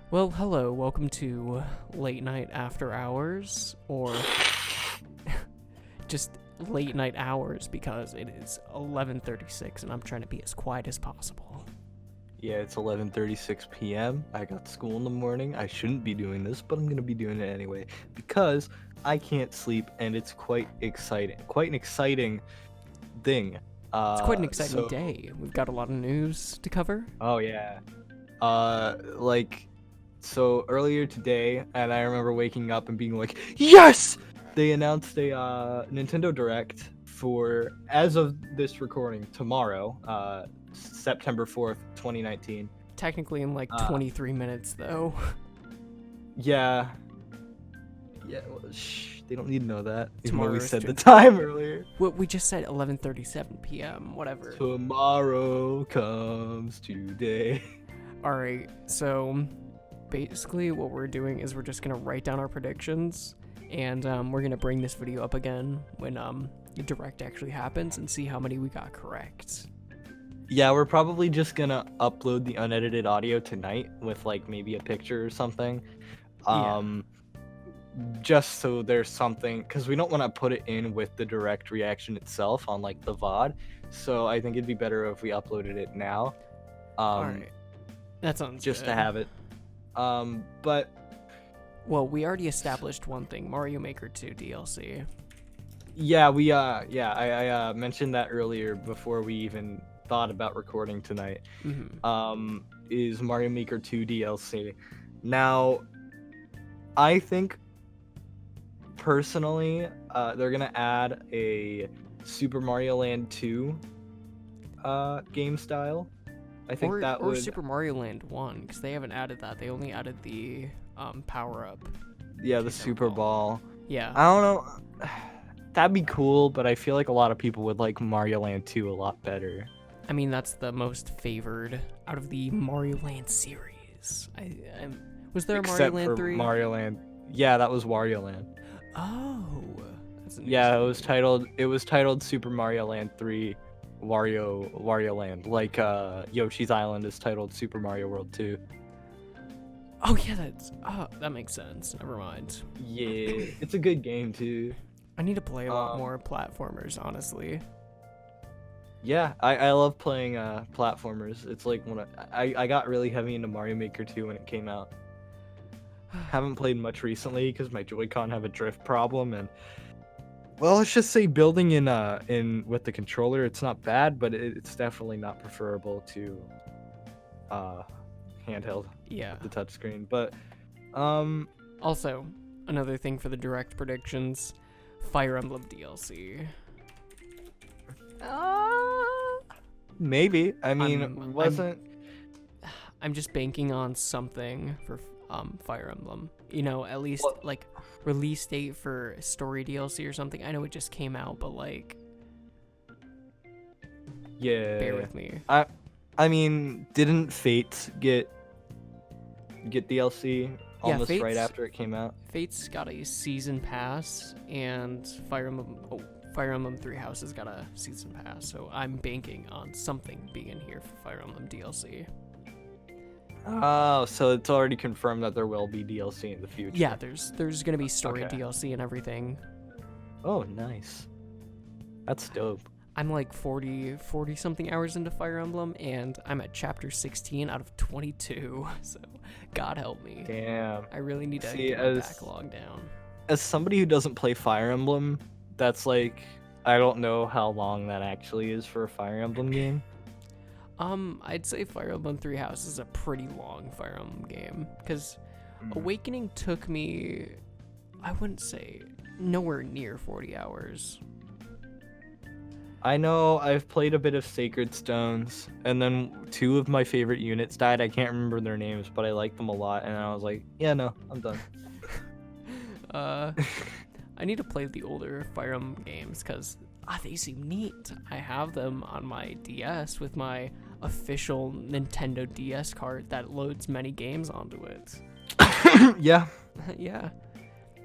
Well, hello, welcome to Late Night After Hours, or just late night hours because it is 11:36 and I'm trying to be as quiet as possible. Yeah, it's 11:36 p.m. I got school in the morning. I shouldn't be doing this, but I'm going to be doing it anyway because I can't sleep and it's quite exciting. Quite an exciting thing. It's quite an exciting So day. We've got a lot of news to cover. oh yeah. Like so earlier today and I remember waking up and being like, "Yes!" They announced a Nintendo Direct for, as of this recording, tomorrow, September 4th, 2019. Technically in like Uh, 23 minutes, though. Yeah. Yeah, well, shh, they don't need to know that. Even though we Tomorrow's said the stream. time earlier. What we just said 11:37 p.m., whatever. Tomorrow comes today. Alright, so basically what we're doing is we're just gonna write down our predictions, and we're gonna bring this video up again when the direct actually happens and see how many we got correct. Yeah, we're probably just gonna upload the unedited audio tonight with like maybe a picture or something. Um just so there's something, because we don't want to put it in with the direct reaction itself on like the VOD. So I think it'd be better if we uploaded it now. Alright, that sounds Just good. to have it. But Well, we already established one thing, Mario Maker 2 DLC. yeah, I mentioned that earlier before we even thought about recording tonight. Is Mario Maker 2 DLC. Now, I think personally, they're gonna add a Super Mario Land 2 game style. I think or, that or would, Super Mario Land 1, because they haven't added that. They only added the power-up. yeah, the case I Super recall. Ball. Yeah. I don't know. That'd be cool, but I feel like a lot of people would like Mario Land 2 a lot better. I mean, that's the most favored out of the Mario Land series. Was there a Mario Except Land for 3? Mario Land. Yeah, that was Wario Land. Oh, that's a new Yeah, thing. it was titled Super Mario Land 3 Wario Land. Like Yoshi's Island is titled Super Mario World 2. Oh yeah, that makes sense. Never mind. Yeah, it's a good game too. I need to play a lot Um, more platformers, honestly. Yeah, I love playing platformers. It's like when I got really heavy into Mario Maker 2 when it came out. Haven't played much recently because my Joy-Con have a drift problem, and well, let's just say building in with the controller, it's not bad, but it's definitely not preferable to handheld Yeah. with the touchscreen. But um Also, another thing for the direct predictions, Fire Emblem DLC. maybe. I mean, I'm just banking on something for Fire Emblem. You know, at least Well- like release date for story DLC or something. I know it just came out, but like, yeah. bear with me. I mean, didn't Fate get DLC almost right Fate's- after it came out? Fate's got a season pass, and Fire Emblem Three Houses got a season pass. So I'm banking on something being in here for Fire Emblem DLC. Oh, so it's already confirmed that there will be DLC in the future. Yeah, there's gonna be story Okay. DLC and everything. Oh, nice. That's dope. I'm like 40 something hours into Fire Emblem, and I'm at chapter 16 out of 22. So, God help me. Damn. I really need to See, get my as- backlog down. As somebody who doesn't play Fire Emblem, that's like, I don't know how long that actually is for a Fire Emblem game. I'd say Fire Emblem Three Houses is a pretty long Fire Emblem game, because Hmm. Awakening took me, I wouldn't say nowhere near 40 hours. I know I've played a bit of Sacred Stones, and then two of my favorite units died. I can't remember their names, but I like them a lot, and I was like, yeah, no, I'm done. I need to play the older Fire Emblem games, because they seem neat. I have them on my DS with my official Nintendo DS card that loads many games onto it. Yeah. Yeah.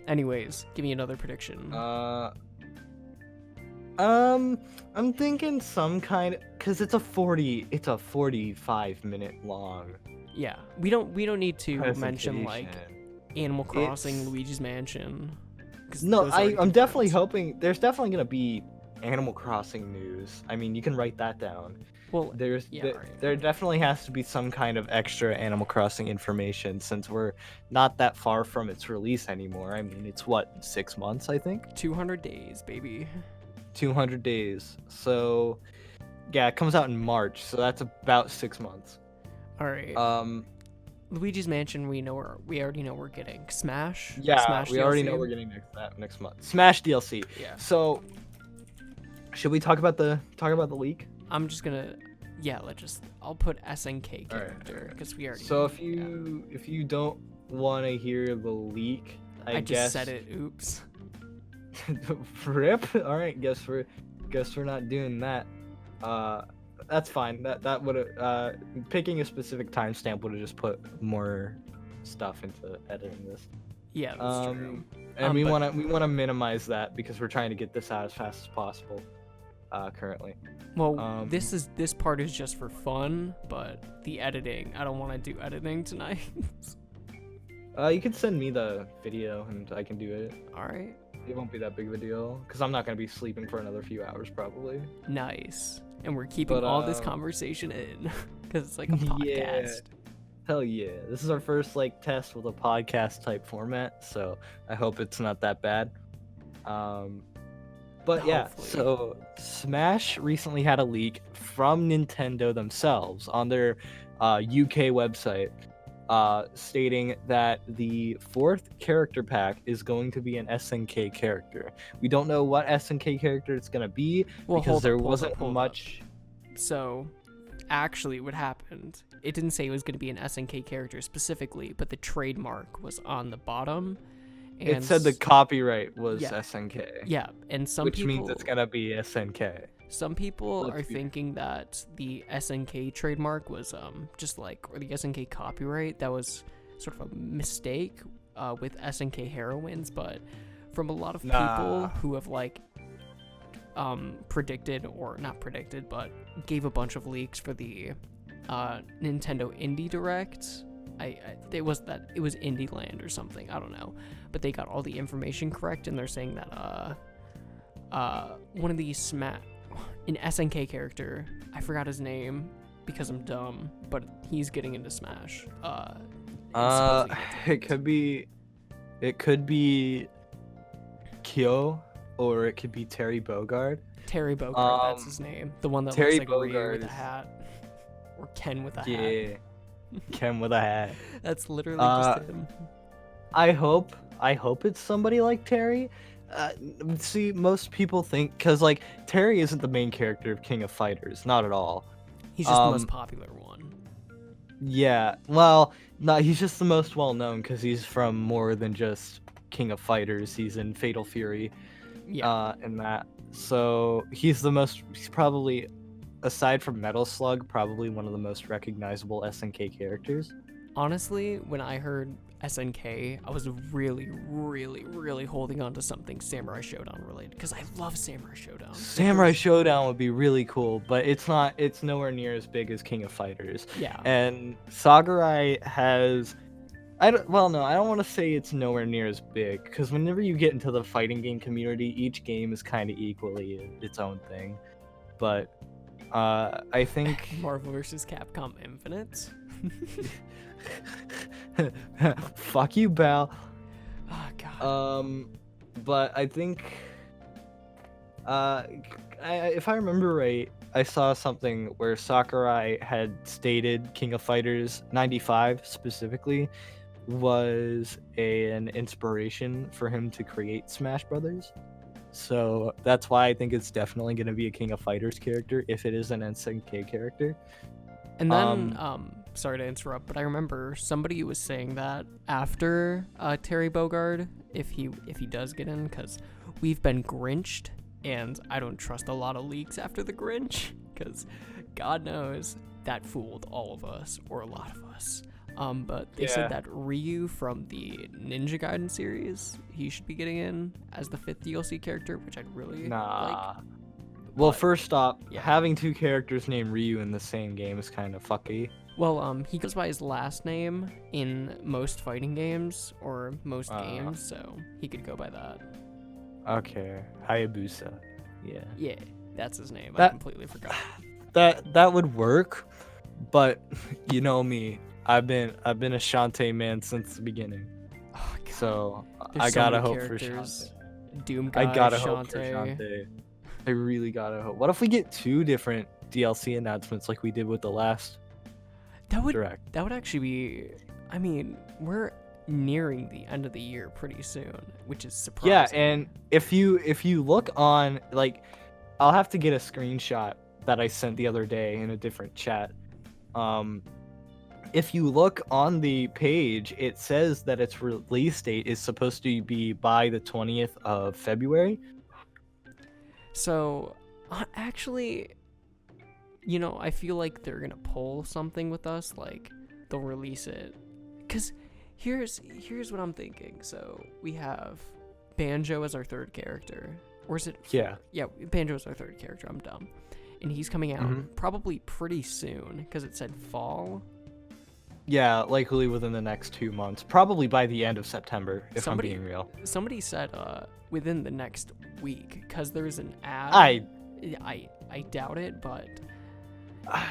Anyways, give me another prediction. I'm thinking some kind, cause it's a 45-minute long Yeah, we don't need to mention like Presentation. Animal Crossing, It's- Luigi's Mansion. 'Cause No, those are already I'm definitely confirmed. hoping there's definitely gonna be Animal Crossing news. I mean, you can write that down. Well, There's yeah, th- right. there definitely has to be some kind of extra Animal Crossing information since we're not that far from its release anymore. I mean, it's what, 6 months, I think? 200 days, baby. 200 days. So, yeah, it comes out in March, so that's about 6 months. All right. Luigi's Mansion, we already know we're getting Smash. Yeah, Smash we already DLC. know we're getting that next month. Smash DLC. Yeah. So, should we talk about the leak? I'm just gonna, yeah. I'll put SNK All right, character because we already. So if you don't want to hear the leak, I just guess said it. Oops. Rip. All right, guess we're not doing that. That's fine. That would picking a specific timestamp would have just put more stuff into editing this. Yeah, that's true. And we but- want to minimize that because we're trying to get this out as fast as possible. Currently. Well, this part is just for fun, but the editing, I don't want to do editing tonight. You can send me the video and I can do it. All right. It won't be that big of a deal because I'm not gonna be sleeping for another few hours probably. Nice. And we're keeping But, all this conversation in because it's like a podcast. Yeah. Hell yeah! This is our first like test with a podcast type format, so I hope it's not that bad. But yeah, Hopefully. so Smash recently had a leak from Nintendo themselves on their UK website, stating that the 4th character pack is going to be an SNK character. We don't know what SNK character it's gonna be Well, because hold there up, hold wasn't up, hold up. much. So, actually, what happened? It didn't say it was going to be an SNK character specifically, but the trademark was on the bottom. And It said the copyright was Yeah. SNK. yeah, and some Which people means it's gonna be SNK. some people Let's are be- thinking that the SNK trademark was just like, or the SNK copyright, that was sort of a mistake with SNK heroines, but from a lot of people Nah. who have like predicted, or not predicted, but gave a bunch of leaks for the Nintendo Indie Direct. It was Indie Land or something, I don't know, but they got all the information correct, and they're saying that one of these an SNK character, I forgot his name because I'm dumb, but he's getting into Smash. It could be Kyo, or it could be Terry Bogard. Terry Bogard, that's his name. The one that Terry looks like Ryu Bogard with a is- hat. Or Ken with a hat. Yeah, Ken with a hat. That's literally just him. I hope it's somebody like Terry. See, most people think because like Terry isn't the main character of King of Fighters, not at all. He's just the most popular one. Yeah, well, no, he's just the most well known because he's from more than just King of Fighters. He's in Fatal Fury, Yeah. and that. So he's probably, aside from Metal Slug, probably one of the most recognizable SNK characters. Honestly, when I heard SNK, I was really, really, really holding on to something Samurai Showdown related because I love Samurai Showdown. Samurai Showdown would be really cool, but it's nowhere near as big as King of Fighters. Yeah. And Sakurai has, I don't want to say it's nowhere near as big, because whenever you get into the fighting game community, each game is kind of equally its own thing. But I think Marvel vs. Capcom Infinite. fuck you, Bal. Oh god. But I think, if I remember right, I saw something where Sakurai had stated King of Fighters 95 specifically was an inspiration for him to create Smash Brothers. So that's why I think it's definitely going to be a King of Fighters character if it is an SNK character. And then, sorry to interrupt, but I remember somebody was saying that after Terry Bogard, if he does get in, because we've been Grinched, and I don't trust a lot of leaks after the Grinch, because God knows that fooled all of us, or a lot of us. But they Yeah. said that Ryu from the Ninja Gaiden series, he should be getting in as the 5th DLC character, which I'd really Nah. like. Well, But- first off, yeah. having two characters named Ryu in the same game is kind of fucky. Well, he goes by his last name in most fighting games or most Ah. games, so he could go by that. Okay, Hayabusa. Yeah. Yeah, that's his name. I That- completely forgot. That would work, but you know me. I've been a Shantae man since the beginning. Oh, God. So There's I so gotta many hope for characters. Shantae. Doom guy, I gotta hope for Shantae. Shantae. I really gotta hope. What if we get 2 different DLC announcements like we did with the last That would direct? actually be. I mean, we're nearing the end of the year pretty soon, which is surprising. Yeah, and if you look on, like, I'll have to get a screenshot that I sent the other day in a different chat. If you look on the page, it says that its release date is supposed to be by the 20th of February. So, actually, you know, I feel like they're gonna pull something with us, like they'll release it. Cause here's what I'm thinking. So we have Banjo as our third character, or is it? Yeah. Yeah, Banjo is our third character. I'm dumb, and he's coming out Mhm. probably pretty soon because it said fall. Yeah, likely within the next 2 months. Probably by the end of September, if Somebody- I'm being real. Somebody said within the next week because there's an ad. I doubt it, but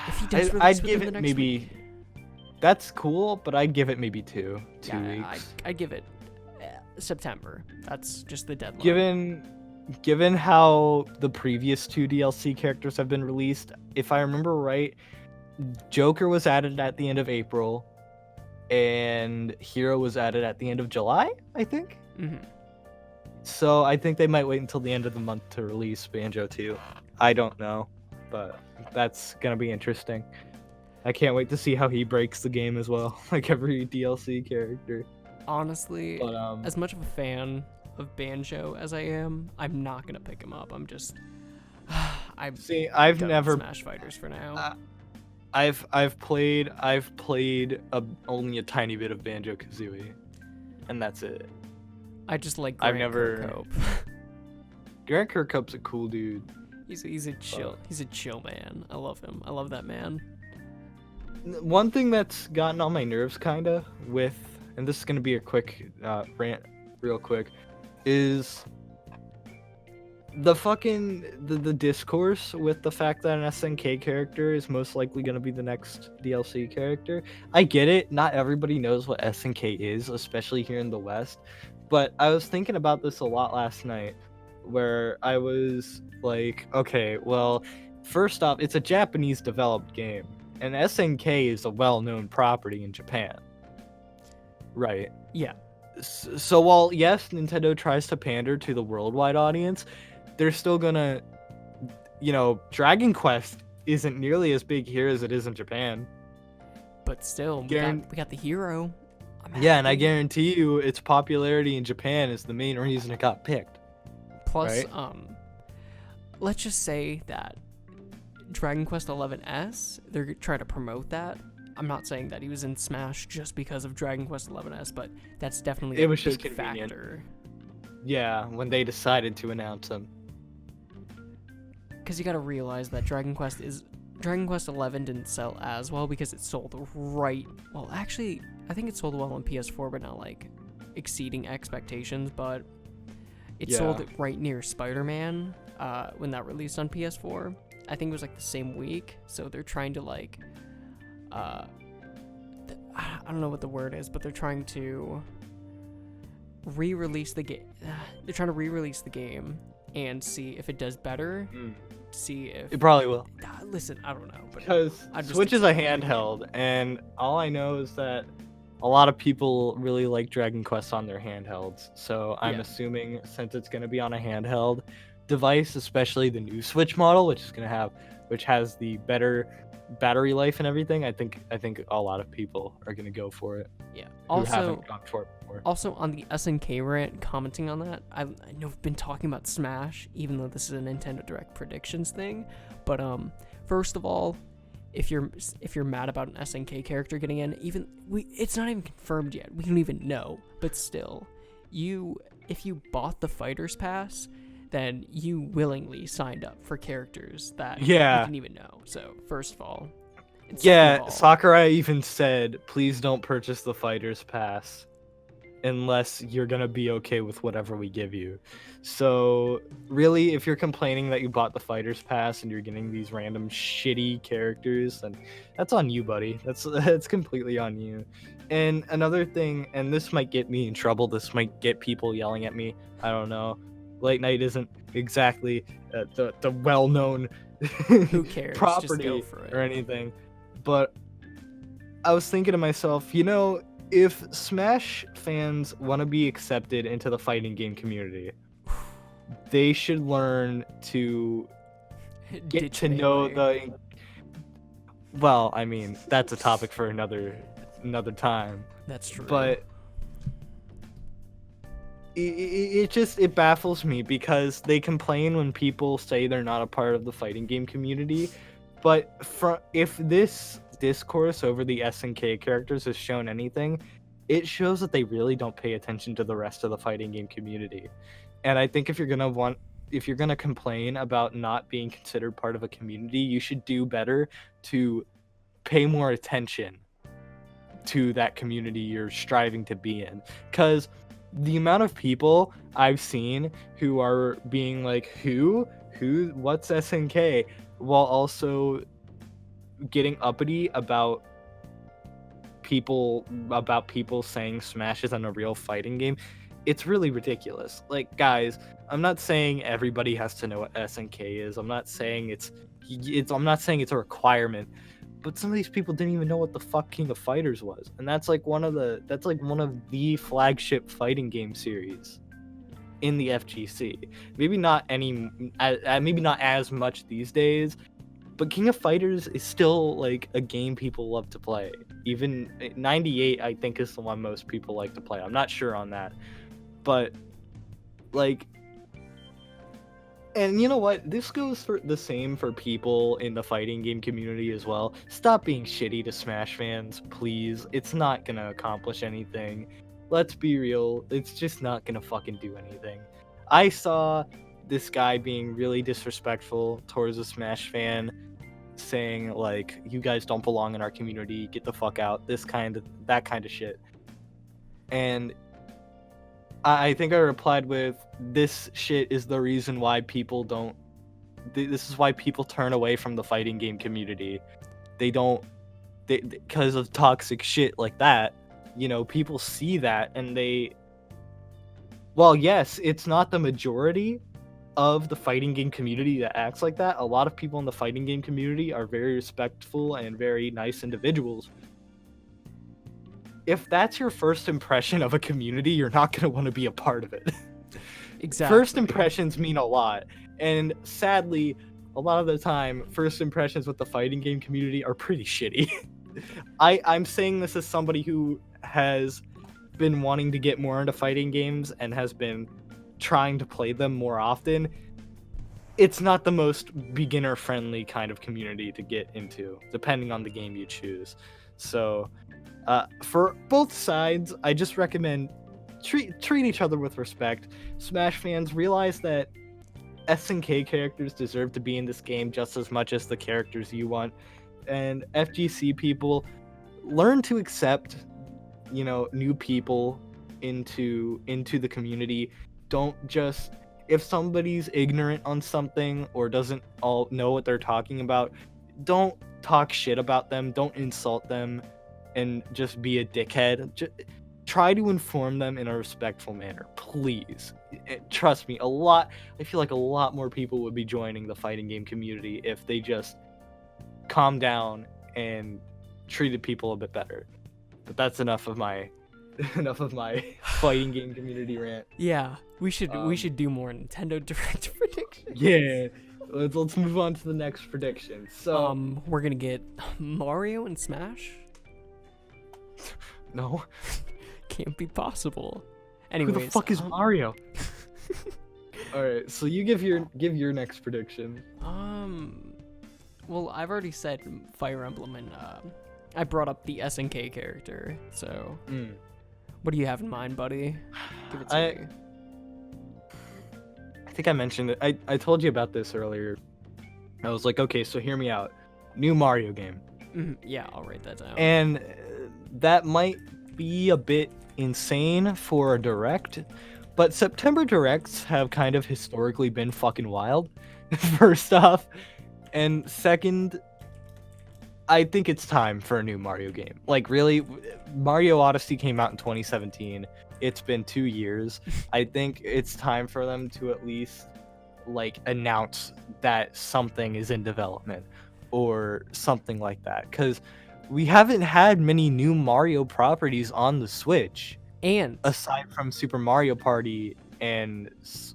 if he does release I'd within give the it next maybe. week, That's cool, but I'd give it maybe two yeah, weeks. I give it September. That's just the deadline. Given how the previous 2 DLC characters have been released, if I remember right, Joker was added at the end of April, and Hero was added at the end of July, I think. Mhm. So I think they might wait until the end of the month to release Banjo 2. I don't know, but that's gonna be interesting. I can't wait to see how he breaks the game as well, like every DLC character. Honestly, But as much of a fan of Banjo as I am, I'm not gonna pick him up. I'm just, I'm see, I've done with never Smash Fighters for now. I've played only a tiny bit of Banjo Kazooie, and that's it. I just like I've Grant never- Kirkhope. Grant Kirkhope's a cool dude. he's a chill man. I love him. I love that man. One thing that's gotten on my nerves, kinda, with, and this is gonna be a quick rant, real quick, is the discourse with the fact that an SNK character is most likely gonna be the next DLC character. I get it. Not everybody knows what SNK is, especially here in the West. But I was thinking about this a lot last night, where I was like, okay, well, first off, it's a Japanese developed game, and SNK is a well-known property in Japan. Right. Yeah. So while, yes, Nintendo tries to pander to the worldwide audience, they're still gonna, Dragon Quest isn't nearly as big here as it is in Japan. But still, Guaran- we got the hero. I'm Yeah, and I happy. guarantee you its popularity in Japan is the main reason it got picked. Plus, right? let's just say that Dragon Quest XI, they're trying to promote that. I'm not saying that he was in Smash just because of Dragon Quest XI, but that's definitely It a was just big convenient. factor. Yeah, when they decided to announce them. Because you got to realize that Dragon Quest XI didn't sell as well because it sold right. Well, actually, I think it sold well on PS4, but not like exceeding expectations. But it sold Yeah. it right near Spider-Man when that released on PS4. I think it was like the same week. So they're trying to like, I don't know what the word is, but they're trying to re-release the game. They're trying to re-release the game and see if it does better. See if It probably will. listen, I don't know, but Because I'm just Switch is a excited. handheld, and all I know is that a lot of people really like Dragon Quest on their handhelds. So I'm Yeah. assuming since it's going to be on a handheld device, especially the new Switch model, which has the better battery life and everything, I think a lot of people are going to go for it yeah. who Also, haven't gone for it before. also on the SNK rant, commenting on that, I know I've been talking about Smash, even though this is a Nintendo Direct predictions thing. But first of all, if you're mad about an SNK character getting in, it's not even confirmed yet. We don't even know. But still, if you bought the Fighters Pass, then you willingly signed up for characters that you Yeah. didn't even know. So first of all, Second Yeah, of all, Sakurai even said, please don't purchase the Fighter's Pass unless you're gonna be okay with whatever we give you. So really, if you're complaining that you bought the Fighter's Pass and you're getting these random shitty characters, then that's on you, buddy. That's completely on you. And another thing, and this might get me in trouble, this might get people yelling at me, I don't know. Late Night isn't exactly the well-known who cares? Just go property for it. or anything, but I was thinking to myself, if Smash fans want to be accepted into the fighting game community, they should learn to get Ditch to know Melee. the. Well, I mean, that's a topic for another time. That's true. But it baffles me because they complain when people say they're not a part of the fighting game community, but if this discourse over the SNK characters has shown anything, it shows that they really don't pay attention to the rest of the fighting game community. And I think if you're gonna complain about not being considered part of a community, you should do better to pay more attention to that community you're striving to be in. Because the amount of people I've seen who are being like, what's SNK, while also getting uppity about people saying Smash isn't a real fighting game, it's really ridiculous. Like, guys, I'm not saying everybody has to know what SNK is. I'm not saying it's a requirement, but some of these people didn't even know what the fuck King of Fighters was, and that's like one of the flagship fighting game series in the FGC. Maybe not as much these days, but King of Fighters is still like a game people love to play. Even 98, I think, is the one most people like to play. I'm not sure on that, but like, and you know what? This goes for the same for people in the fighting game community as well. Stop being shitty to Smash fans, please. It's not gonna accomplish anything. Let's be real. It's just not gonna fucking do anything. I saw this guy being really disrespectful towards a Smash fan, saying like, you guys don't belong in our community, get the fuck out, that kind of shit. And I think I replied with, this shit is the reason why people don't this is why people turn away from the fighting game community. Because of toxic shit like that. People see that and well, yes, it's not the majority of the fighting game community that acts like that. A lot of people in the fighting game community are very respectful and very nice individuals. If that's your first impression of a community, you're not going to want to be a part of it. Exactly. First impressions mean a lot. And sadly, a lot of the time, first impressions with the fighting game community are pretty shitty. I'm saying this as somebody who has been wanting to get more into fighting games and has been trying to play them more often. It's not the most beginner-friendly kind of community to get into, depending on the game you choose. So, for both sides, I just recommend treat each other with respect. Smash fans, realize that SNK characters deserve to be in this game just as much as the characters you want. And FGC people, learn to accept, new people into the community. Don't just, if somebody's ignorant on something or doesn't all know what they're talking about, don't talk shit about them, don't insult them, and just be a dickhead. Try to inform them in a respectful manner, please. Trust me, I feel like a lot more people would be joining the fighting game community if they just calm down and treated people a bit better. But that's enough of my fighting game community rant. Yeah, we should do more Nintendo Direct predictions. Yeah, let's move on to the next prediction. So we're gonna get Mario and Smash. No, can't be possible. Anyways, who the fuck is Mario? All right, so you give your next prediction. Well, I've already said Fire Emblem, and I brought up the SNK character. So, what do you have in mind, buddy? Give it to me. I think I mentioned it. I told you about this earlier. I was like, okay, so hear me out. New Mario game. Yeah, I'll write that down. And that might be a bit insane for a direct, but September directs have kind of historically been fucking wild. First off, and second, I think it's time for a new Mario game. Like, really, Mario Odyssey came out in 2017. It's been 2 years. I think it's time for them to at least like announce that something is in development or something like that, because we haven't had many new Mario properties on the Switch And aside from Super Mario Party and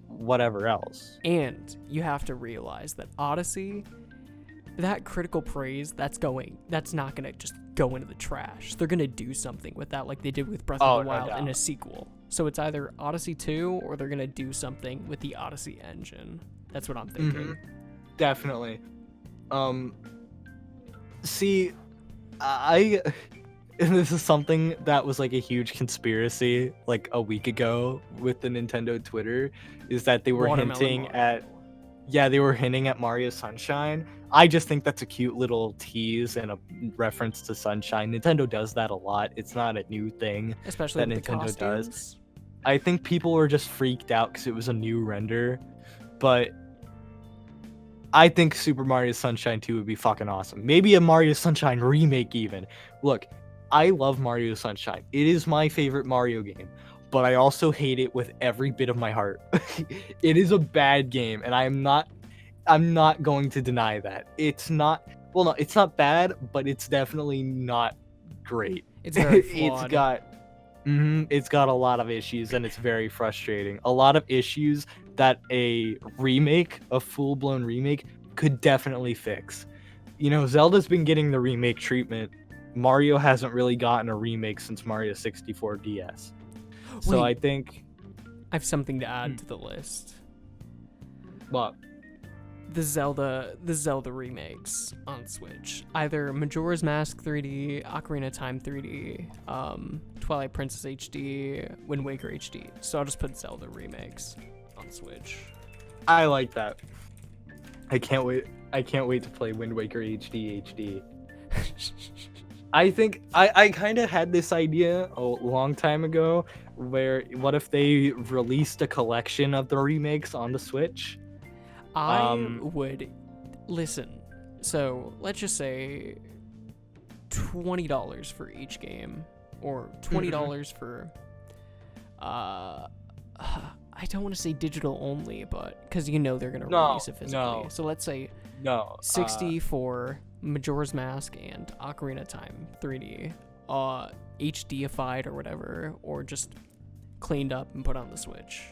whatever else. And you have to realize that Odyssey, that critical praise, that's not gonna just go into the trash. They're gonna do something with that, like they did with Breath of the No Wild in a doubt. sequel. So it's either Odyssey 2 or they're gonna do something with the Odyssey engine. That's what I'm thinking. Definitely. See, I and this is something that was like a huge conspiracy like a week ago with the Nintendo Twitter, is that they were Watermelon hinting Mario. at they were hinting at Mario Sunshine. I just think that's a cute little tease and a reference to Sunshine. Nintendo does that a lot. It's not a new thing. Especially that with the Nintendo does. costumes. I think people were just freaked out because it was a new render, but I think Super Mario Sunshine 2 would be fucking awesome. Maybe a Mario Sunshine remake even. Look, I love Mario Sunshine. It is my favorite Mario game, but I also hate it with every bit of my heart. It is a bad game, and I'm not going to deny that. It's not no, it's not bad, but it's definitely not great. It's very flawed. It's got a lot of issues, and it's very frustrating. A lot of issues that a remake, a full-blown remake, could definitely fix. You know, Zelda's been getting the remake treatment. Mario hasn't really gotten a remake since Mario 64 DS. So Wait. I think I have something to add to the list. what? The Zelda remakes on Switch. Either Majora's Mask 3D, Ocarina of Time 3D, Twilight Princess HD, Wind Waker HD. So I'll just put Zelda remakes on Switch. I like that. I can't wait to play Wind Waker HD. I think I kind of had this idea a long time ago where what if they released a collection of the remakes on the Switch? I would listen. So let's just say $20 for each game, or $20 for I don't want to say digital only, but because you know they're gonna release it physically. no. So let's say No. 60 for Majora's Mask and Ocarina of Time 3D, HDified or whatever, or just cleaned up and put on the Switch.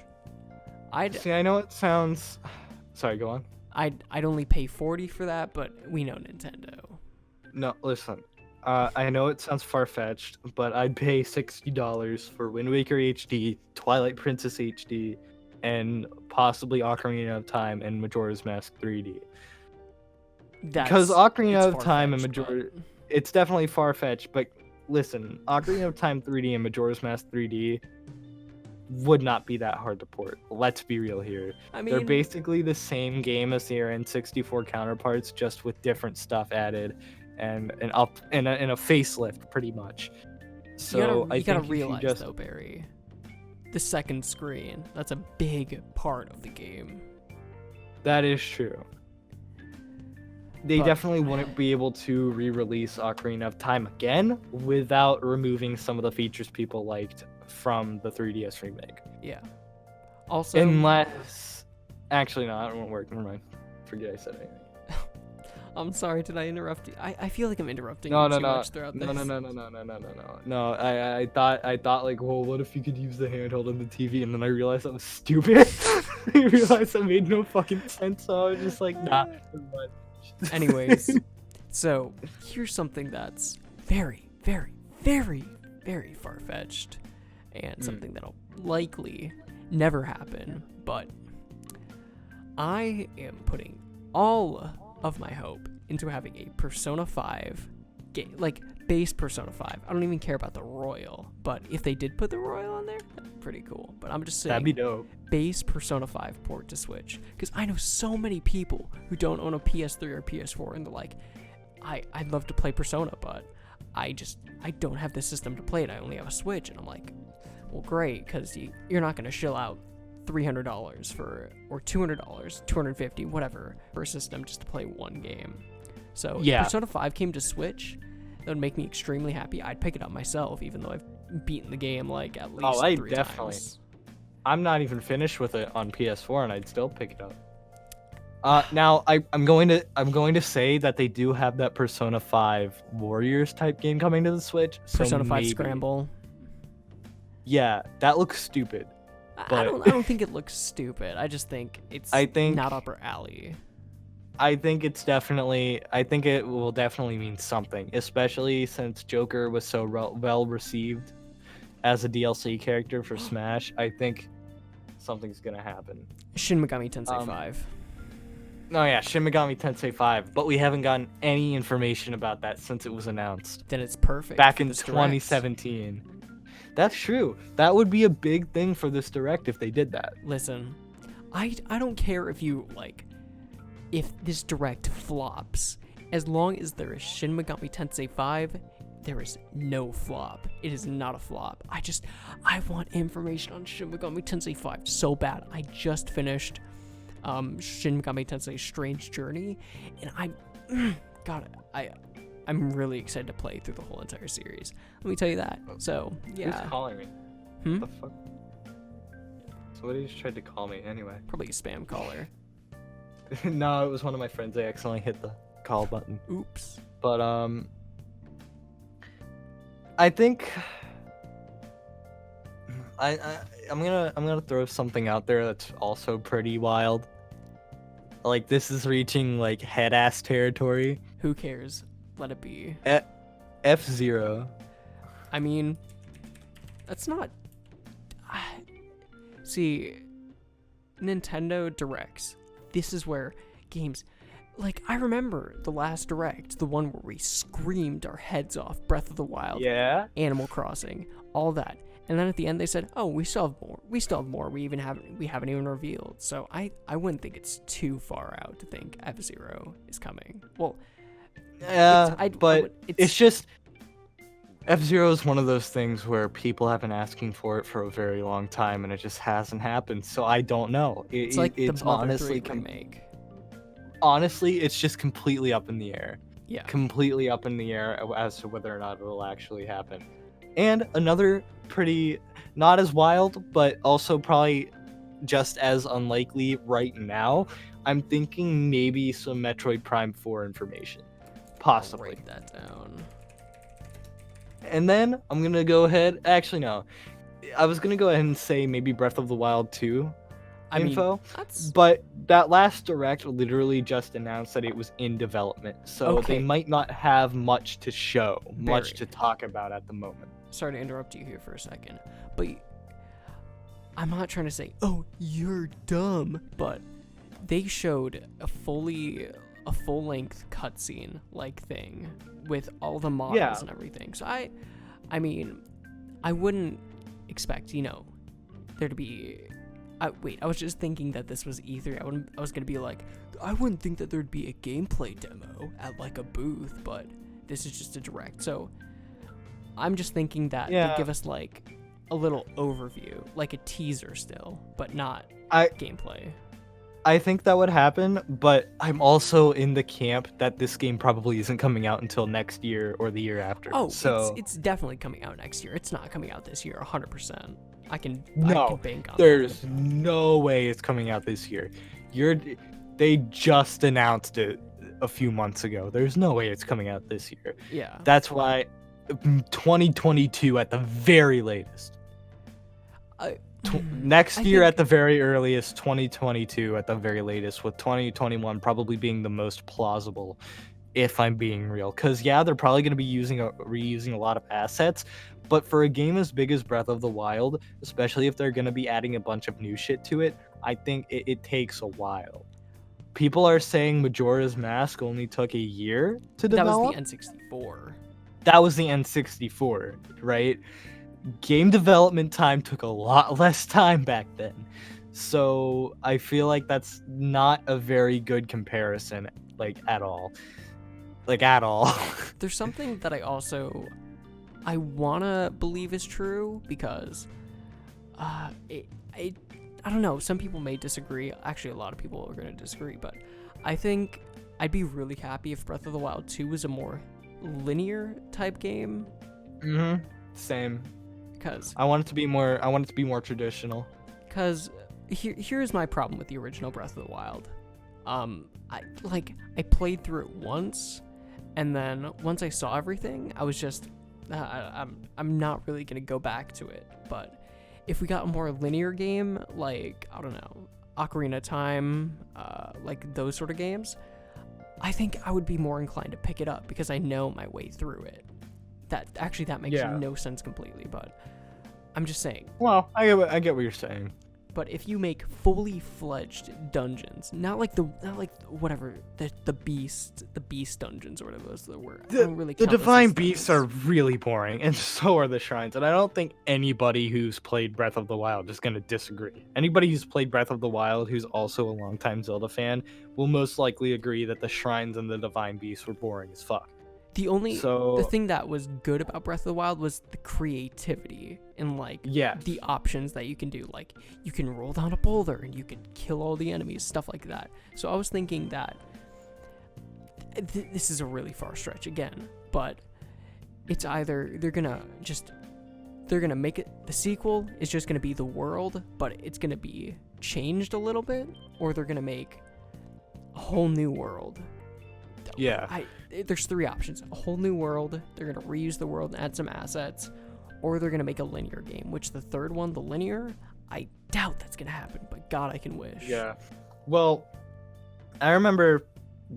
See, I know it sounds. Sorry, go on. I'd only pay 40 for that, but we know Nintendo. No, listen. I know it sounds far-fetched, but I'd pay $60 for Wind Waker HD, Twilight Princess HD, and possibly Ocarina of Time and Majora's Mask 3D. Because Ocarina of Time and Majora, it's definitely far-fetched, but listen, Ocarina of Time 3D and Majora's Mask 3D would not be that hard to port. Let's be real here. I mean, They're basically the same game as their N64 counterparts, just with different stuff added and a facelift, pretty much. So you gotta if realize though, Barry, the second screen, that's a big part of the game. That is true. They But- definitely wouldn't be able to re-release Ocarina of Time again without removing some of the features people liked from the 3DS remake. Yeah. Also, Unless, actually, no, that won't work. Never mind. Forget I said anything. I'm sorry, did I interrupt you? I feel like I'm interrupting No, you no, too no, much throughout this. No, I thought like, well, what if you could use the handheld on the TV? And then I realized that was stupid. I realized that made no fucking sense. So I was just like, nah. never mind. Anyways, so here's something that's very, very, very, very far-fetched, and something that'll likely never happen, but I am putting all of my hope into having a Persona 5 game, like base Persona 5. I don't even care about the Royal, but if they did put the Royal on there, that'd be pretty cool. But I'm just saying, That'd be dope. base Persona 5 port to Switch, because I know so many people who don't own a PS3 or PS4, and they're like, I'd love to play Persona, but I don't have the system to play it. I only have a Switch, and I'm like, well, great, because you're not gonna shell out $300 for, or $200, $250, whatever, for a system just to play one game. So Yeah. if Persona 5 came to Switch, that would make me extremely happy. I'd pick it up myself, even though I've beaten the game like at least I 3 definitely- times. I'm not even finished with it on PS4, and I'd still pick it up. Now I'm going to say that they do have that Persona 5 Warriors type game coming to the Switch. So Persona 5 maybe- Scramble. Yeah, that looks stupid. I But- don't think it looks stupid. I just think it's I think- not up our alley. I think it will definitely mean something, especially since Joker was so well received as a DLC character for Smash. I think something's gonna happen. Shin Megami Tensei 5. Oh yeah, Shin Megami Tensei 5, but we haven't gotten any information about that since it was announced Then it's perfect. back for in this direct. 2017. That's true. That would be a big thing for this direct if they did that. Listen, I don't care if you if this direct flops, as long as there is Shin Megami Tensei 5, there is no flop. It is not a flop. I want information on Shin Megami Tensei 5 so bad. I just finished Shin Megami Tensei Strange Journey, and I'm really excited to play through the whole entire series. Let me tell you that. So yeah, Who's calling me? Hmm? What the fuck? Somebody just tried to call me anyway. probably a spam caller. No, it was one of my friends. They accidentally hit the call button. Oops. But I think I'm gonna throw something out there that's also pretty wild. Like, this is reaching like head ass territory. Who cares? Let it be. F-Zero. I mean, that's not. See, Nintendo Directs. This is where games. Like, I remember the last Direct, the one where we screamed our heads off, Breath of the Wild, Yeah. Animal Crossing, all that. And then at the end they said, "Oh, we still have more. We still have more. We haven't even revealed." So I wouldn't think it's too far out to think F-Zero is coming. Well, Yeah, I but would- it's just F-Zero is one of those things where people have been asking for it for a very long time, and it just hasn't happened. So I don't know. it's like it's the Mother honestly 3 remake. honestly, it's just completely up in the air. Yeah. Completely up in the air as to whether or not it will actually happen. And another pretty, not as wild, but also probably just as unlikely right now, I'm thinking maybe some Metroid Prime 4 information. Possibly. Write that down. And then I'm going to go ahead, actually no, I was going to go ahead and say maybe Breath of the Wild 2 I mean, info. that's But that last direct literally just announced that it was in development, so Okay. they might not have much to show, much Very. to talk about at the moment. sorry to interrupt you here for a second, but I'm not trying to say, "Oh, you're dumb," but they showed a full-length cutscene like thing with all the models Yeah. and everything. So I mean, I wouldn't expect, there to be. Wait, I was just thinking that this was E3. I was gonna be like, I wouldn't think that there'd be a gameplay demo at like a booth, but this is just a direct. So I'm just thinking that they Yeah. give us like a little overview, like a teaser still, but not I gameplay. I think that would happen, but I'm also in the camp that this game probably isn't coming out until next year or the year after. Oh, so it's definitely coming out next year. It's not coming out this year, 100%. I can No, bank on there's that. no way it's coming out this year. They just announced it a few months ago. There's no way it's coming out this year. Yeah. That's why 2022 at the very latest. Next I year think- at the very earliest, 2022 at the very latest, with 2021 probably being the most plausible, if I'm being real. Because, yeah, they're probably going to be reusing a lot of assets, but for a game as big as Breath of the Wild, especially if they're going to be adding a bunch of new shit to it, I think it takes a while. People are saying Majora's Mask only took a year to That develop. was the N64. That was the N64, right? Game development time took a lot less time back then. So I feel like that's not a very good comparison, like, at all. like at all. There's something that I wanna believe is true because I don't know. Some people may disagree. Actually, a lot of people are gonna disagree, but I think I'd be really happy if Breath of the Wild 2 was a more linear type game. Same. Because I want it to be more. I want it to be more traditional. here's my problem with the original Breath of the Wild. I played through it once, and then once I saw everything, I was just I'm not really gonna go back to it. But if we got a more linear game, like I don't know, Ocarina of Time, like those sort of games, I think I would be more inclined to pick it up because I know my way through it. That makes no sense completely, but I'm just saying. Well, I get what you're saying. But if you make fully fledged dungeons, not like whatever the beast dungeons or whatever those were. I don't really The count those divine as beasts dungeons. are really boring, and so are the shrines. And I don't think anybody who's played Breath of the Wild is gonna disagree. Anybody who's played Breath of the Wild, who's also a longtime Zelda fan, will most likely agree that the shrines and the divine beasts were boring as fuck. The thing that was good about Breath of the Wild was the creativity and the options that you can do. Like you can roll down a boulder and you can kill all the enemies, stuff like that. So I was thinking that this is a really far stretch again, but it's either they're gonna make it, the sequel is just gonna be the world, but it's gonna be changed a little bit, or they're gonna make a whole new world. Yeah. There's three options: a whole new world, they're gonna reuse the world and add some assets, or they're gonna make a linear game. Which the third one, the linear, I doubt that's gonna happen. But God, I can wish. Yeah. Well, I remember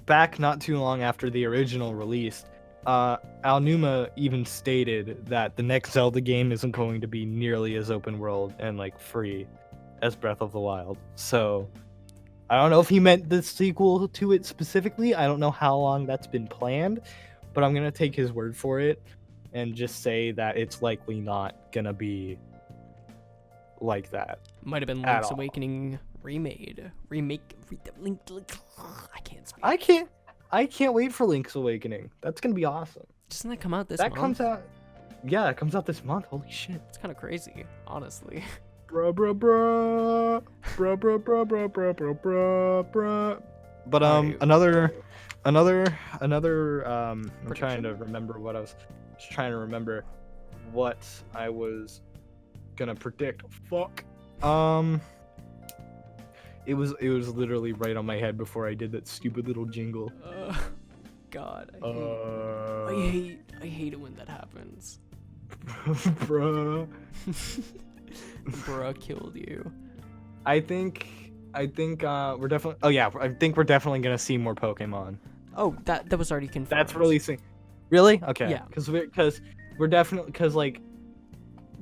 back not too long after the original release, Aonuma even stated that the next Zelda game isn't going to be nearly as open world and like free as Breath of the Wild. So I don't know if he meant the sequel to it specifically. I don't know how long that's been planned, but I'm gonna take his word for it and just say that it's likely not gonna be like that. Might have been At Link's all. Awakening remake. Link. I can't speak. I can't wait for Link's Awakening. That's gonna be awesome. Doesn't that come out this That month? comes out. Yeah, it comes out this month. Holy shit. It's kind of crazy, honestly. Bruh, bruh, bruh. Bruh, bruh, bruh, bruh, bruh, bruh, bruh, bruh. But Alright. another I'm trying to Prediction? remember what I was just trying to remember what I was gonna predict. Fuck. It was literally right on my head before I did that stupid little jingle. God, Uh, I hate it when that happens. bruh. Bruh killed you. I think we're definitely. Oh yeah, I think we're definitely gonna see more Pokemon. Oh, that was already confirmed. That's releasing. Really? Okay. Yeah. Because we're definitely like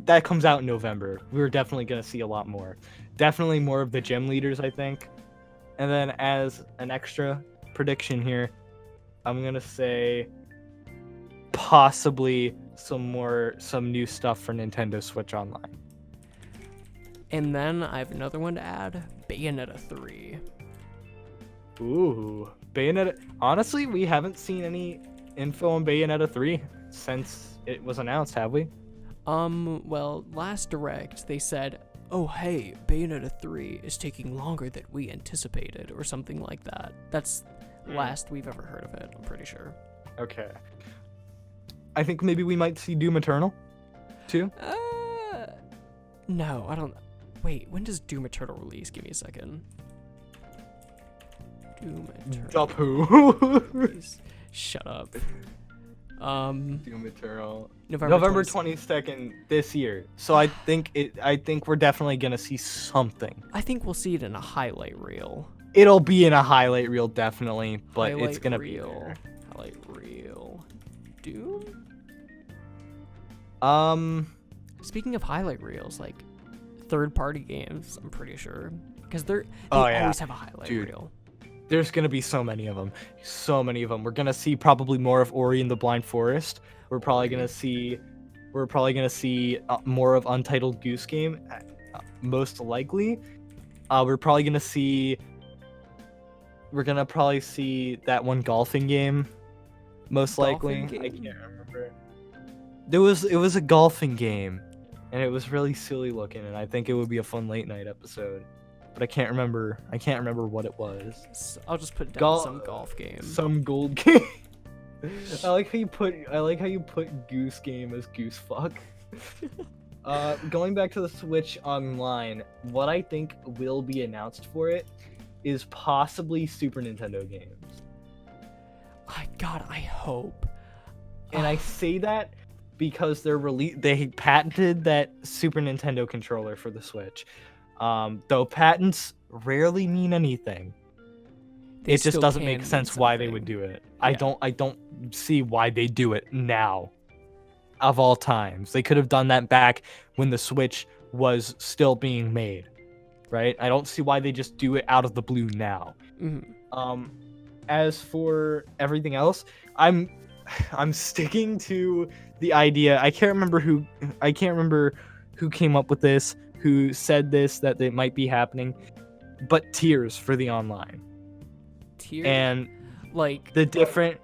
that comes out in November. We're definitely gonna see a lot more. Definitely more of the gym leaders, I think. And then as an extra prediction here, I'm gonna say possibly some new stuff for Nintendo Switch Online. And then I have another one to add: Bayonetta 3. Ooh, Bayonetta. Honestly, we haven't seen any info on Bayonetta 3 since it was announced, have we? Well, last Direct they said, "Oh hey, Bayonetta 3 is taking longer than we anticipated," or something like that. That's last we've ever heard of it. I'm pretty sure. Okay. I think maybe we might see Doom Eternal, too. No, I don't. Wait, when does Doom Eternal release? Give me a second. Doom Eternal. Who? release. Shut up. Doom Eternal. November 22nd this year. So I think we're definitely gonna see something. I think we'll see it in a highlight reel. It'll be in a highlight reel definitely, but Highlight it's gonna reel. be there. Highlight reel. Doom. Speaking of highlight reels, like third-party games, I'm pretty sure, because they always have a highlight Dude. reel. There's gonna be so many of them. So many of them. We're gonna see probably more of Ori and the Blind Forest. We're probably gonna see more of Untitled Goose Game, most likely. We're gonna probably see that one golfing game. most likely. Golfing I game? can't remember. It was a golfing game, and it was really silly looking, and I think it would be a fun late night episode. But I can't remember. I can't remember what it was. I'll just put down Gol- some golf game. Some gold game. I like how you put Goose Game as Goose Fuck. Going back to the Switch Online, what I think will be announced for it is possibly Super Nintendo games. God, I hope. And I say that because they patented that Super Nintendo controller for the Switch. Though patents rarely mean anything. They It just still doesn't can make mean sense why they something. would do it. Yeah. I don't see why they do it now. Of all times, they could have done that back when the Switch was still being made, right? I don't see why they just do it out of the blue now. Mhm. As for everything else, I'm sticking to the idea. I can't remember who came up with this, who said this, that it might be happening, but tiers for the online. Tier, And like, the different,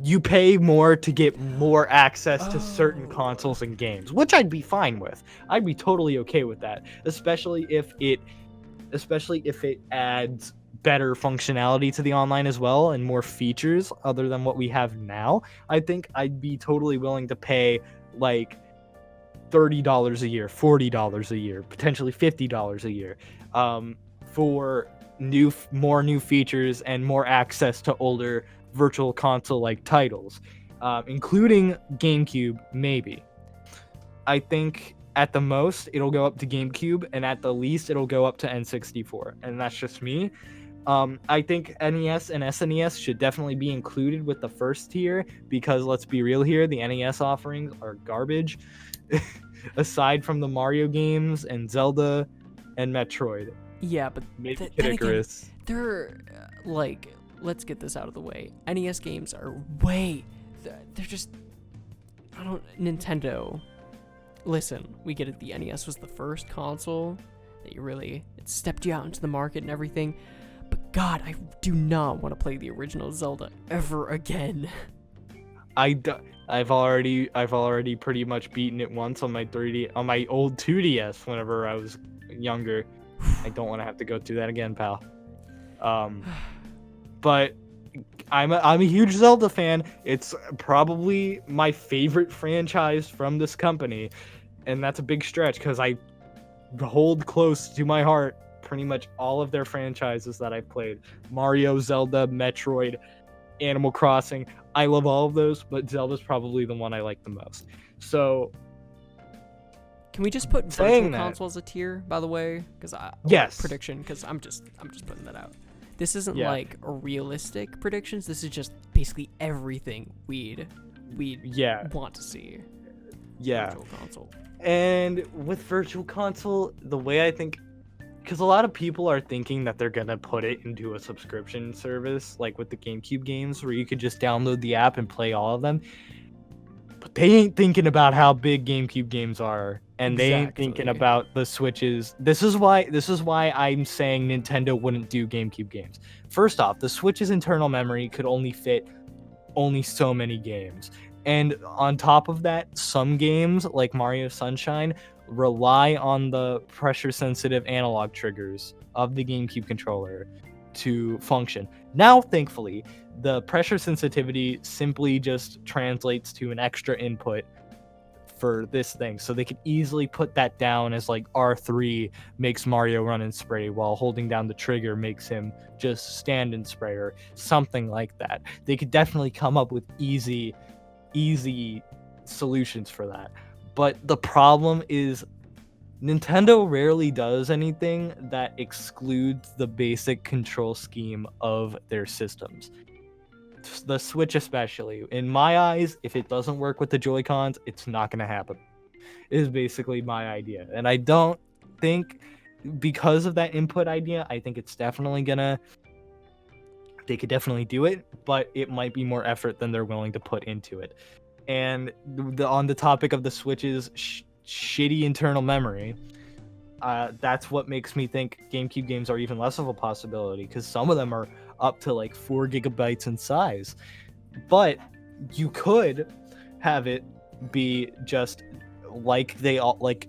you pay more to get more access to certain Oh. consoles and games, which I'd be fine with. I'd be totally okay with that, especially if it adds better functionality to the online as well and more features other than what we have now. I think I'd be totally willing to pay like $30 a year, $40 a year, potentially $50 a year, for more new features and more access to older virtual console like titles, including GameCube. Maybe I think at the most it'll go up to GameCube, and at the least it'll go up to N64, and that's just me. I think NES and SNES should definitely be included with the first tier, because let's be real here, the NES offerings are garbage. Aside from the Mario games and Zelda and Metroid, yeah, but maybe then Kid again, Icarus. they're like, let's get this out of the way. NES games are they're just, I don't, Nintendo. Listen, we get it. The NES was the first console that it stepped you out into the market and everything. But God, I do not want to play the original Zelda ever again. I've already pretty much beaten it once on my old 2DS whenever I was younger. I don't want to have to go through that again, pal. But I'm a huge Zelda fan. It's probably my favorite franchise from this company, and that's a big stretch because I hold close to my heart pretty much all of their franchises that I've played. Mario, Zelda, Metroid, Animal Crossing. I love all of those, but Zelda's probably the one I like the most. So, Can we just put Saying virtual that- console as a tier, by the way? Because Yes. prediction. Because I'm just putting that out. This isn't Yeah. like a realistic predictions. This is just basically everything we'd yeah, want to see. yeah. Virtual console. And with Virtual Console, the way I think, because a lot of people are thinking that they're gonna put it into a subscription service, like with the GameCube games, where you could just download the app and play all of them. But they ain't thinking about how big GameCube games are, and they ain't thinking Exactly. about the Switches. This is why I'm saying Nintendo wouldn't do GameCube games. First off, the Switch's internal memory could only fit only so many games. And on top of that, some games like Mario Sunshine rely on the pressure sensitive analog triggers of the GameCube controller to function. Now, thankfully, the pressure sensitivity simply just translates to an extra input for this thing. So they could easily put that down as like R3 makes Mario run and spray, while holding down the trigger makes him just stand and spray, or something like that. They could definitely come up with easy solutions for that. But the problem is Nintendo rarely does anything that excludes the basic control scheme of their systems. The Switch especially. In my eyes, if it doesn't work with the Joy-Cons, it's not going to happen. Is basically my idea. And I don't think, because of that input idea, I think it's definitely gonna, they could definitely do it, but it might be more effort than they're willing to put into it. And on the topic of the Switch's shitty internal memory, that's what makes me think GameCube games are even less of a possibility, because some of them are up to like 4 gigabytes in size. But you could have it be just like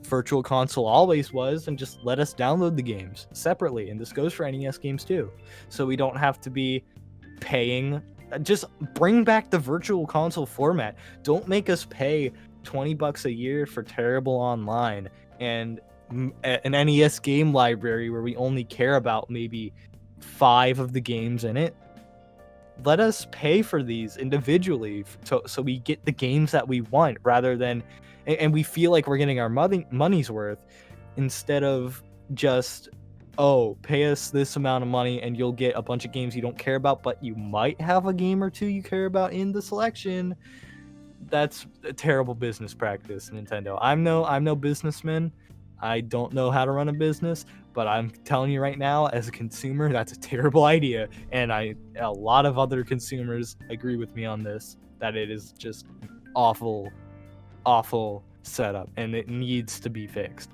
Virtual Console always was, and just let us download the games separately, and this goes for NES games too, so we don't have to be paying. Just bring back the Virtual Console format. Don't make us pay $20 a year for terrible online and an NES game library where we only care about maybe 5 of the games in it. Let us pay for these individually so we get the games that we want, rather than, and we feel like we're getting our money's worth, instead of just, oh, pay us this amount of money and you'll get a bunch of games you don't care about, but you might have a game or two you care about in the selection. That's a terrible business practice, Nintendo. I'm no businessman. I don't know how to run a business, but I'm telling you right now, as a consumer, that's a terrible idea. And a lot of other consumers agree with me on this, that it is just awful setup, and it needs to be fixed.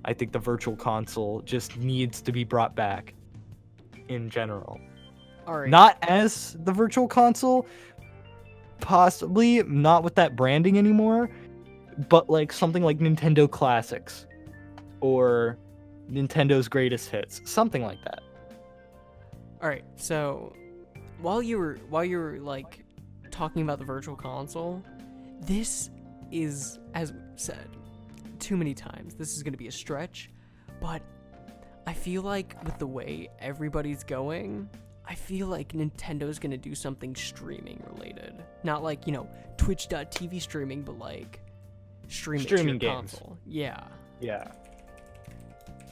I think the Virtual Console just needs to be brought back in general. All right. Not as the Virtual Console, possibly not with that branding anymore, but like something like Nintendo Classics or Nintendo's Greatest Hits, something like that. All right. So while you were like talking about the Virtual Console, this is, as said too many times, this is going to be a stretch, but I feel like with the way everybody's going, I feel like Nintendo's going to do something streaming related. Not like, Twitch.tv streaming, but like streaming games. Console. Yeah.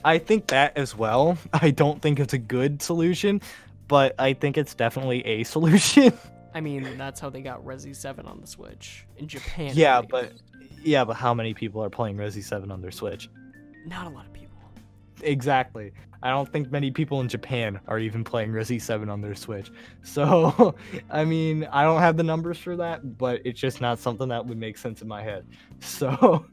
I think that as well. I don't think it's a good solution, but I think it's definitely a solution. I mean, that's how they got Resi 7 on the Switch in Japan. Yeah, but how many people are playing Resi 7 on their Switch? Not a lot of people. Exactly. I don't think many people in Japan are even playing Resi 7 on their Switch. So, I mean, I don't have the numbers for that, but it's just not something that would make sense in my head. So,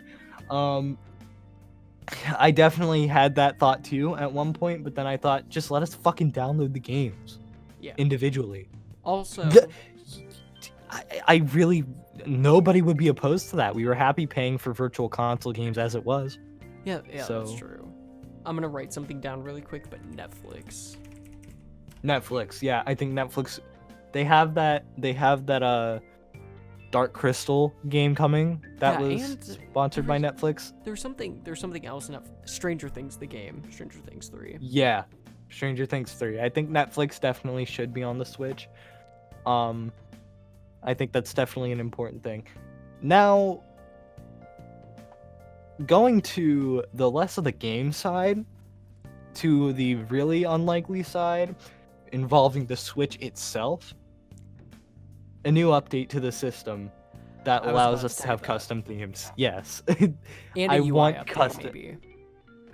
I definitely had that thought too at one point, but then I thought, just let us fucking download the games individually. Also, I really, nobody would be opposed to that. We were happy paying for Virtual Console games as it was. Yeah, that's true. I'm gonna write something down really quick, but Netflix, yeah, I think Netflix, they have that Dark Crystal game coming that was sponsored by Netflix. There's something else. Stranger Things, the game, Stranger Things 3. Yeah, Stranger Things 3. I think Netflix definitely should be on the Switch. I think that's definitely an important thing. Now, going to the less of the game side, to the really unlikely side, involving the Switch itself, a new update to the system that allows us to have custom themes. Yes. And I UI want update, custom. maybe.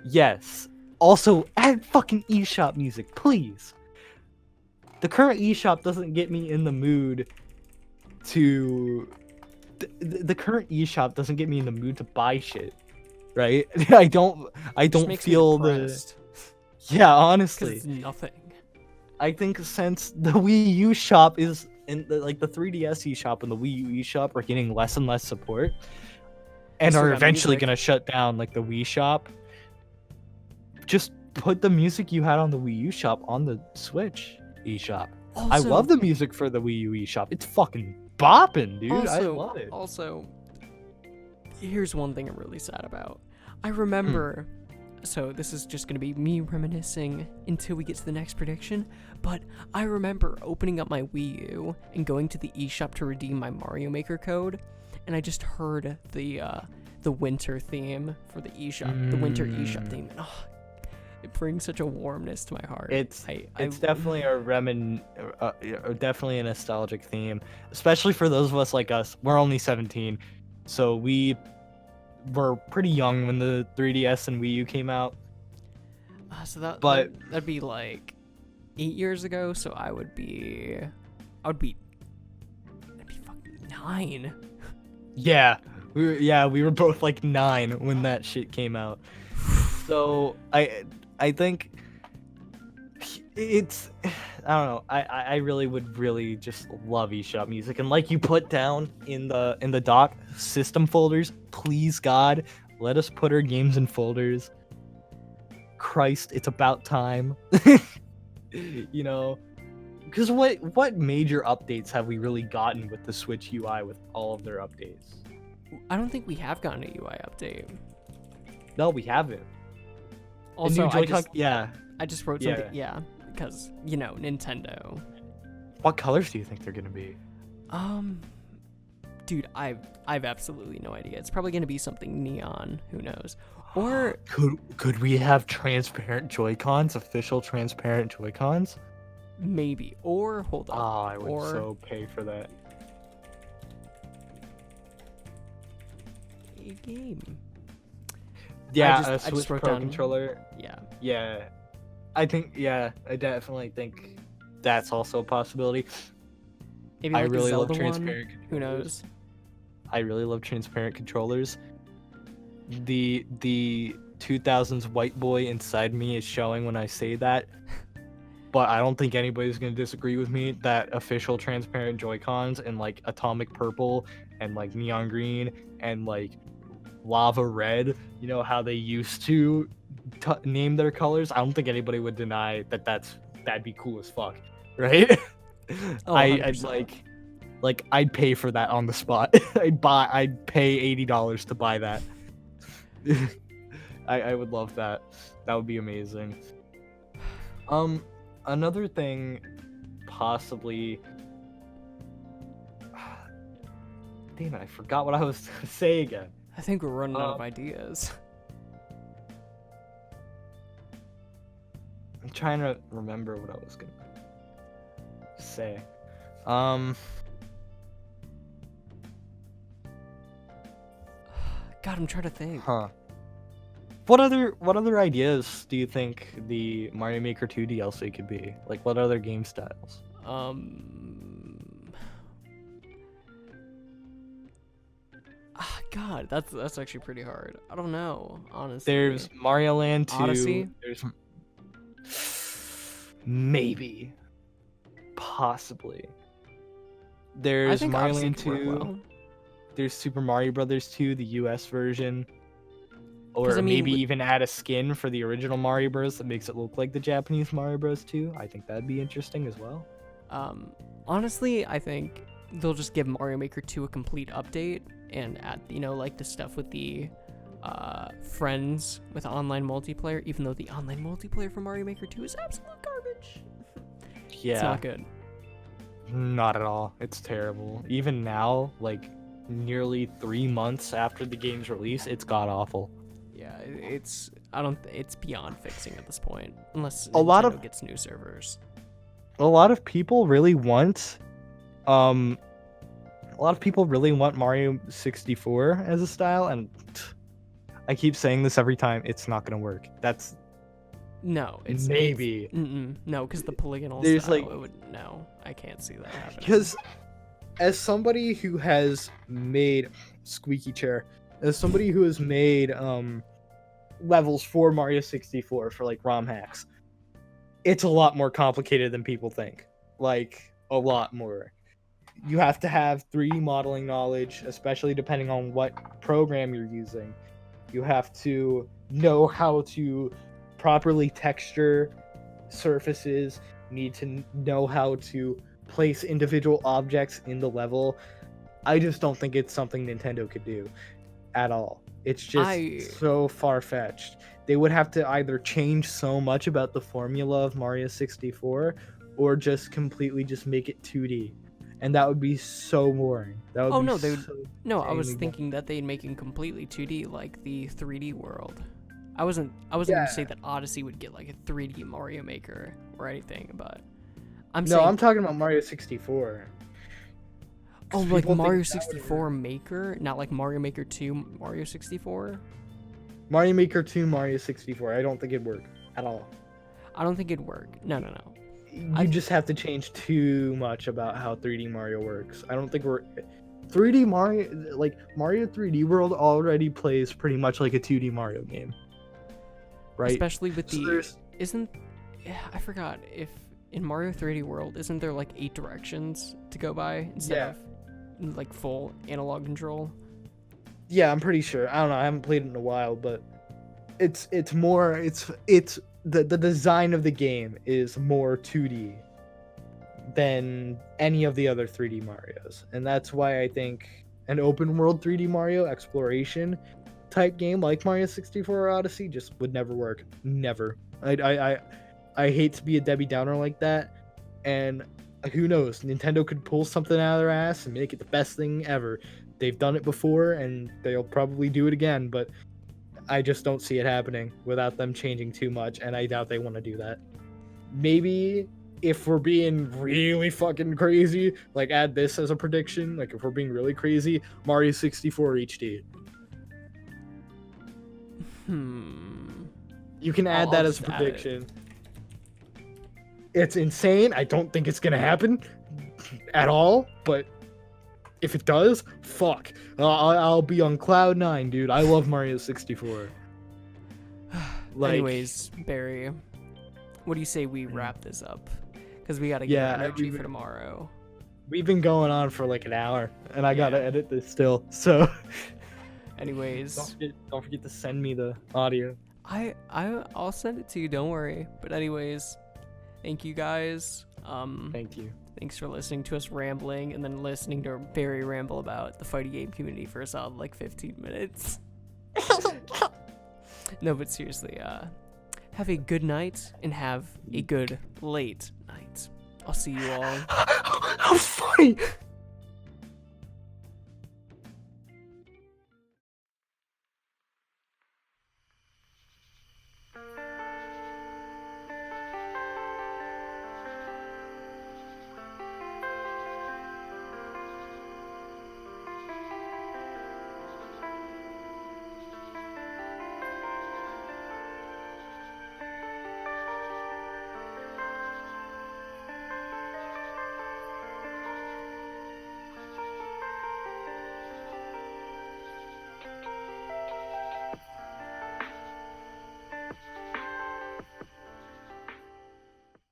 Yes. Also, add fucking eShop music, please. The current eShop doesn't get me in the mood to... The current eShop doesn't get me in the mood to buy shit, right? I don't feel the... Yeah, honestly. It's nothing. I think since the Wii U shop is in the 3DS eShop and the Wii U eShop are getting less and less support, and are eventually gonna shut down like the Wii shop, just put the music you had on the Wii U shop on the Switch eShop. Also, I love the music for the Wii U eShop. It's fucking bopping, dude. I love it. Also, here's one thing I'm really sad about. I remember, so this is just going to be me reminiscing until we get to the next prediction, but I remember opening up my Wii U and going to the eShop to redeem my Mario Maker code, and I just heard the winter theme for the eShop, the winter eShop theme, and it brings such a warmness to my heart. It's definitely definitely a nostalgic theme, especially for those of us like us. We're only 17, so we were pretty young when the 3DS and Wii U came out. So that'd be like 8 years ago. So I'd be fucking 9. Yeah, we were both like 9 when that shit came out. So I think it's I don't know. I really would really just love eShop Music, and like you put down in the doc, system folders. Please God, let us put our games in folders. Christ, it's about time. You know, because what major updates have we really gotten with the Switch UI with all of their updates? I don't think we have gotten a UI update. No, we haven't. The Also, new Joy-Con, yeah. I just wrote Yeah. something. Yeah, because you know Nintendo. What colors do you think they're gonna be? Dude, I've absolutely no idea. It's probably gonna be something neon. Who knows? Or Could we have transparent Joy-Cons, official transparent Joy-Cons? maybe. Or hold on. Ah, I would or so pay for that. a game. Yeah, I a just Switch wrote Pro down- controller. Yeah. Yeah, I definitely think that's also a possibility. Maybe I like really a love Zelda transparent one. Who knows? I really love transparent controllers. The 2000s white boy inside me is showing when I say that. But I don't think anybody's gonna disagree with me that official transparent Joy-Cons in like atomic purple and like neon green and like lava red, you know how they used to name their colors. I don't think anybody would deny that that'd be cool as fuck, right? Oh, I'd 100%. like I'd pay for that on the spot. I'd pay $80 to buy that. I would love that. That would be amazing. Another thing, possibly. Damn it! I forgot what I was gonna say again. I think we're running out of ideas. I'm trying to remember what I was gonna say. God, I'm trying to think. Huh. What other ideas do you think the Mario Maker 2 DLC could be? Like, what other game styles? God, that's actually pretty hard. I don't know, honestly. There's Mario Land 2. Odyssey? There's maybe, possibly. I There's think Mario Odyssey Land could work 2. well. There's Super Mario Brothers 2, the US version. 'Cause, Or I mean, maybe with- even add a skin for the original Mario Bros. That makes it look like the Japanese Mario Bros. 2. I think that'd be interesting as well. Honestly, I think they'll just give Mario Maker 2 a complete update and add, like the stuff with the friends with online multiplayer, even though the online multiplayer for Mario Maker 2 is absolute garbage. Yeah. It's not good. Not at all. It's terrible. Even now, like nearly 3 months after the game's release, it's god awful. Yeah, it's beyond fixing at this point, unless A lot Nintendo of- gets new servers. A lot of people really want Mario 64 as a style, and I keep saying this every time, it's not gonna work. That's No, it's maybe no, because the polygonal There's, style. like- No, I can't see that happening. because as somebody who has made levels for Mario 64 for like ROM hacks, it's a lot more complicated than people think. Like a lot more. You have to have 3D modeling knowledge, especially depending on what program you're using. You have to know how to properly texture surfaces, need to know how to place individual objects in the level. I just don't think it's something Nintendo could do at all. It's just so far-fetched. They would have to either change so much about the formula of Mario 64 or just completely just make it 2D. And that would be so boring. That would Oh, be no, they would- so No, I was insanely boring. thinking that they'd make it completely 2D, like the 3D world. I wasn't gonna say that Odyssey would get like a 3D Mario Maker or anything, but I'm saying I'm talking about Mario 64. oh, 'Cause like people think Mario that would 64 Maker, not like Mario Maker 2 Mario 64. Mario Maker 2 Mario 64. I don't think it'd work at all. I don't think it'd work. No. You just have to change too much about how 3D Mario works. I don't think 3D Mario, like Mario 3D World already plays pretty much like a 2D Mario game. Right? Especially with So the there's isn't I forgot if in Mario 3D World isn't there like 8 directions to go by instead of like full analog control? Yeah, I'm pretty sure. I don't know. I haven't played it in a while, but it's the design of the game is more 2D than any of the other 3D Marios, and that's why I think an open world 3D Mario exploration type game like Mario 64 or Odyssey just would never work. Never. I hate to be a Debbie Downer like that, and who knows? Nintendo could pull something out of their ass and make it the best thing ever. They've done it before, and they'll probably do it again, but I just don't see it happening without them changing too much, and I doubt they want to do that. Maybe if we're being really fucking crazy, like add this as a prediction, like if we're being really crazy, Mario 64 HD. You can add that as a prediction. It's insane. I don't think it's gonna happen at all, but if it does, fuck. I'll be on cloud 9, dude. I love Mario 64. Anyways, Barry, what do you say we wrap this up? Because we gotta get energy for tomorrow. We've been going on for like an hour, and I gotta edit this still. So, anyways, don't forget to send me the audio. I'll send it to you. Don't worry. But anyways, thank you guys. Thank you. Thanks for listening to us rambling and then listening to Barry ramble about the fighting game community for a solid like 15 minutes. No, but seriously, have a good night and have a good late night. I'll see you all. How funny!